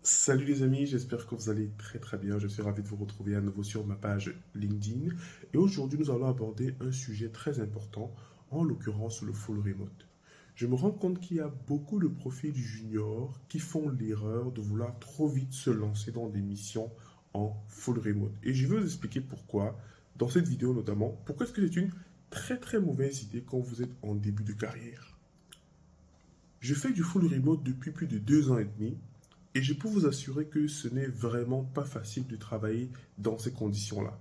Salut les amis, j'espère que vous allez très bien. Je suis ravi de vous retrouver à nouveau sur ma page LinkedIn. Et aujourd'hui, nous allons aborder un sujet très important, en l'occurrence le full remote. Je me rends compte qu'il y a beaucoup de profils juniors qui font l'erreur de vouloir trop vite se lancer dans des missions en full remote. Et je vais vous expliquer pourquoi, dans cette vidéo notamment, pourquoi est-ce que c'est une très mauvaise idée quand vous êtes en début de carrière. Je fais du full remote depuis plus de 2 ans et demi. Et je peux vous assurer que ce n'est vraiment pas facile de travailler dans ces conditions-là.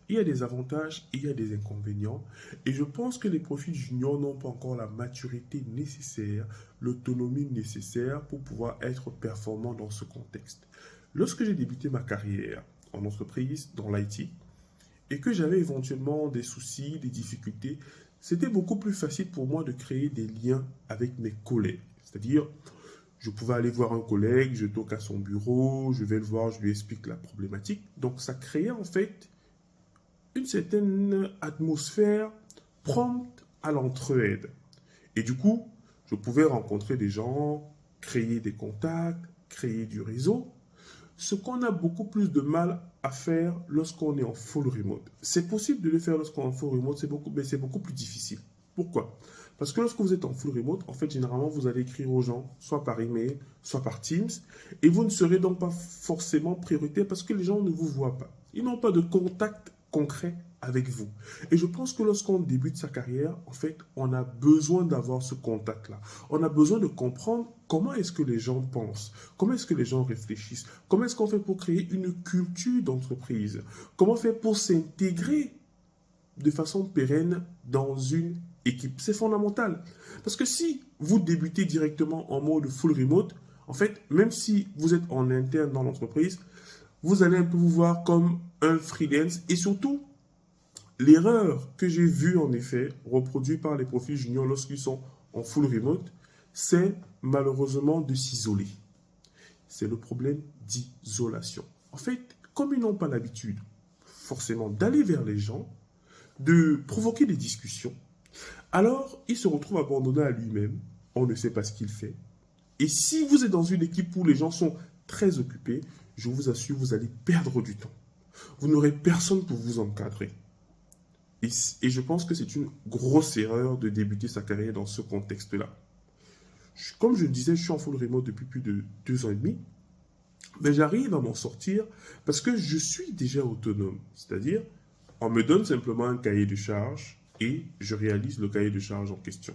Il y a des avantages, il y a des inconvénients. Et je pense que les profils juniors n'ont pas encore la maturité nécessaire, l'autonomie nécessaire pour pouvoir être performants dans ce contexte. Lorsque j'ai débuté ma carrière en entreprise, dans l'IT, et que j'avais éventuellement des soucis, des difficultés, c'était beaucoup plus facile pour moi de créer des liens avec mes collègues. C'est-à-dire, je pouvais aller voir un collègue, je toque à son bureau, je vais le voir, je lui explique la problématique. Donc ça créait en fait une certaine atmosphère prompte à l'entraide. Et du coup, je pouvais rencontrer des gens, créer des contacts, créer du réseau. Ce qu'on a beaucoup plus de mal à faire lorsqu'on est en full remote. C'est possible de le faire lorsqu'on est en full remote, mais c'est beaucoup plus difficile. Pourquoi? Parce que lorsque vous êtes en full remote, en fait, généralement, vous allez écrire aux gens, soit par email, soit par Teams, et vous ne serez donc pas forcément prioritaire parce que les gens ne vous voient pas. Ils n'ont pas de contact concret avec vous. Et je pense que lorsqu'on débute sa carrière, en fait, on a besoin d'avoir ce contact-là. On a besoin de comprendre comment est-ce que les gens pensent, comment est-ce que les gens réfléchissent, comment est-ce qu'on fait pour créer une culture d'entreprise, comment faire pour s'intégrer de façon pérenne dans une équipe. C'est fondamental. Parce que si vous débutez directement en mode full remote, en fait, même si vous êtes en interne dans l'entreprise, vous allez un peu vous voir comme un freelance. Et surtout, l'erreur que j'ai vue en effet reproduite par les profils juniors lorsqu'ils sont en full remote, c'est malheureusement de s'isoler. C'est le problème d'isolation. En fait, comme ils n'ont pas l'habitude forcément d'aller vers les gens, de provoquer des discussions, alors il se retrouve abandonné à lui-même, on ne sait pas ce qu'il fait. Et si vous êtes dans une équipe où les gens sont très occupés, je vous assure, vous allez perdre du temps. Vous n'aurez personne pour vous encadrer. Et je pense que c'est une grosse erreur de débuter sa carrière dans ce contexte-là. Comme je le disais, je suis en full remote depuis plus de 2 ans et demi, mais j'arrive à m'en sortir parce que je suis déjà autonome. C'est-à-dire, on me donne simplement un cahier de charge et je réalise le cahier de charge en question.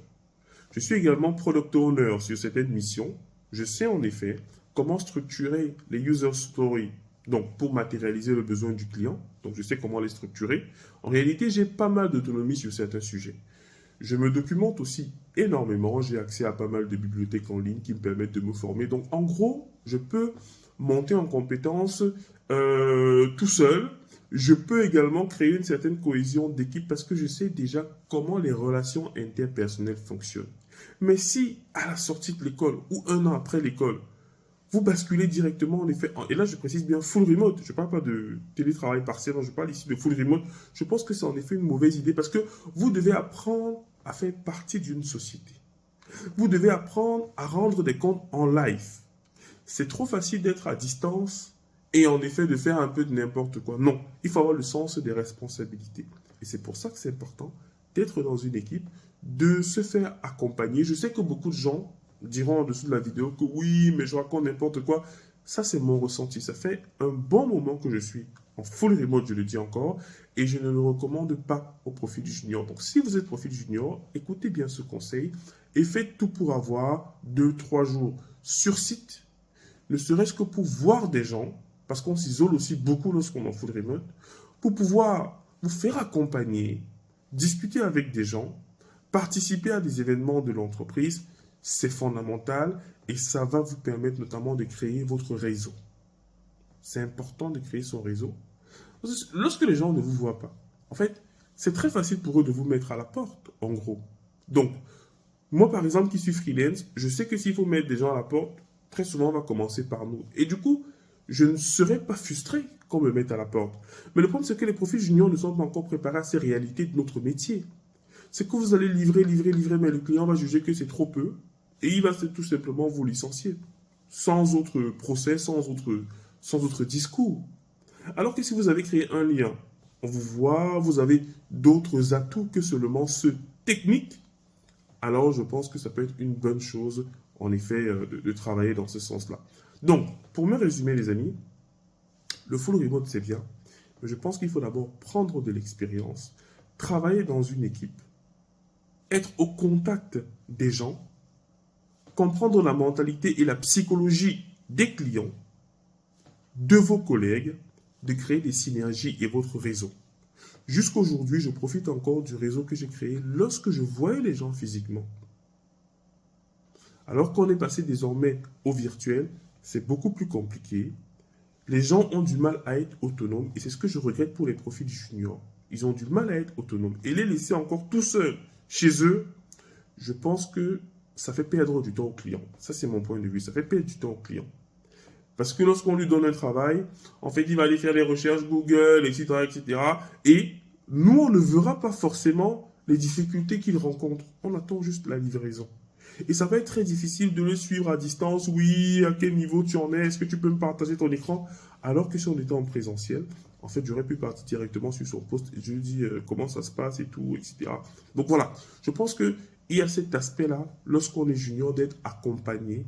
Je suis également product owner sur certaines missions. Je sais en effet comment structurer les user stories, donc pour matérialiser le besoin du client. Donc je sais comment les structurer. En réalité, j'ai pas mal d'autonomie sur certains sujets. Je me documente aussi énormément. J'ai accès à pas mal de bibliothèques en ligne qui me permettent de me former. Donc en gros, je peux monter en compétences tout seul. Je peux également créer une certaine cohésion d'équipe parce que je sais déjà comment les relations interpersonnelles fonctionnent. Mais si à la sortie de l'école ou un an après l'école, vous basculez directement en effet, et là je précise bien full remote, je ne parle pas de télétravail partiel, je parle ici de full remote, je pense que c'est en effet une mauvaise idée parce que vous devez apprendre à faire partie d'une société. Vous devez apprendre à rendre des comptes en live. C'est trop facile d'être à distance et en effet de faire un peu de n'importe quoi. Non, il faut avoir le sens des responsabilités. Et c'est pour ça que c'est important d'être dans une équipe, de se faire accompagner. Je sais que beaucoup de gens diront en dessous de la vidéo que oui, mais je raconte n'importe quoi. Ça, c'est mon ressenti. Ça fait un bon moment que je suis en full remote, je le dis encore, et je ne le recommande pas au profil junior. Donc, si vous êtes profil junior, écoutez bien ce conseil et faites tout pour avoir 2, 3 jours sur site, ne serait-ce que pour voir des gens, parce qu'on s'isole aussi beaucoup lorsqu'on est en full remote, pour pouvoir vous faire accompagner, discuter avec des gens, participer à des événements de l'entreprise, c'est fondamental et ça va vous permettre notamment de créer votre réseau. C'est important de créer son réseau. Lorsque les gens ne vous voient pas, en fait, c'est très facile pour eux de vous mettre à la porte, en gros. Donc, moi, par exemple, qui suis freelance, je sais que s'il faut mettre des gens à la porte, très souvent, on va commencer par nous. Et du coup, je ne serai pas frustré qu'on me mette à la porte. Mais le problème, c'est que les profils juniors ne sont pas encore préparés à ces réalités de notre métier. C'est que vous allez livrer, mais le client va juger que c'est trop peu et il va tout simplement vous licencier. sans autre procès, sans autre discours. Alors que si vous avez créé un lien, on vous voit, vous avez d'autres atouts que seulement ceux techniques, alors je pense que ça peut être une bonne chose, en effet, de travailler dans ce sens-là. Donc, pour me résumer, les amis, le full remote, c'est bien, mais je pense qu'il faut d'abord prendre de l'expérience, travailler dans une équipe, être au contact des gens, comprendre la mentalité et la psychologie des clients, de vos collègues, de créer des synergies et votre réseau. Jusqu'aujourd'hui, je profite encore du réseau que j'ai créé lorsque je voyais les gens physiquement. Alors qu'on est passé désormais au virtuel, c'est beaucoup plus compliqué. Les gens ont du mal à être autonomes et c'est ce que je regrette pour les profils juniors. Ils ont du mal à être autonomes et les laisser encore tout seuls chez eux, je pense que ça fait perdre du temps au client. Ça, c'est mon point de vue. Ça fait perdre du temps au client. Parce que lorsqu'on lui donne un travail, en fait, il va aller faire les recherches Google, etc., etc. Et nous, on ne verra pas forcément les difficultés qu'il rencontre. On attend juste la livraison. Et ça va être très difficile de le suivre à distance. Oui, à quel niveau tu en es? Est-ce que tu peux me partager ton écran? Alors que si on était en présentiel, en fait, j'aurais pu partir directement sur son poste et je lui dis comment ça se passe et tout, etc. Donc voilà, je pense qu'il y a cet aspect-là, lorsqu'on est junior, d'être accompagné.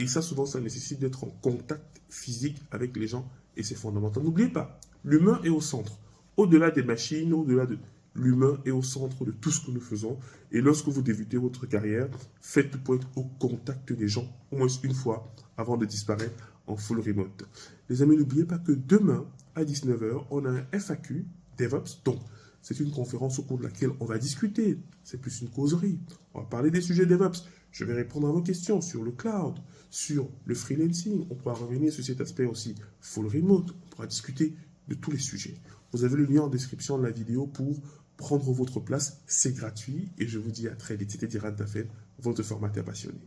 Et ça, souvent, ça nécessite d'être en contact physique avec les gens et c'est fondamental. N'oubliez pas, l'humain est au centre. Au-delà des machines, au-delà de... L'humain est au centre de tout ce que nous faisons. Et lorsque vous débutez votre carrière, faites tout pour être au contact des gens, au moins une fois, avant de disparaître en full remote. Les amis, n'oubliez pas que demain, à 19h, on a un FAQ DevOps. Donc, c'est une conférence au cours de laquelle on va discuter. C'est plus une causerie. On va parler des sujets DevOps. Je vais répondre à vos questions sur le cloud, sur le freelancing. On pourra revenir sur cet aspect aussi full remote. On pourra discuter de tous les sujets. Vous avez le lien en description de la vidéo pour prendre votre place. C'est gratuit et je vous dis à très vite. C'était Diran Tafel, votre formateur passionné.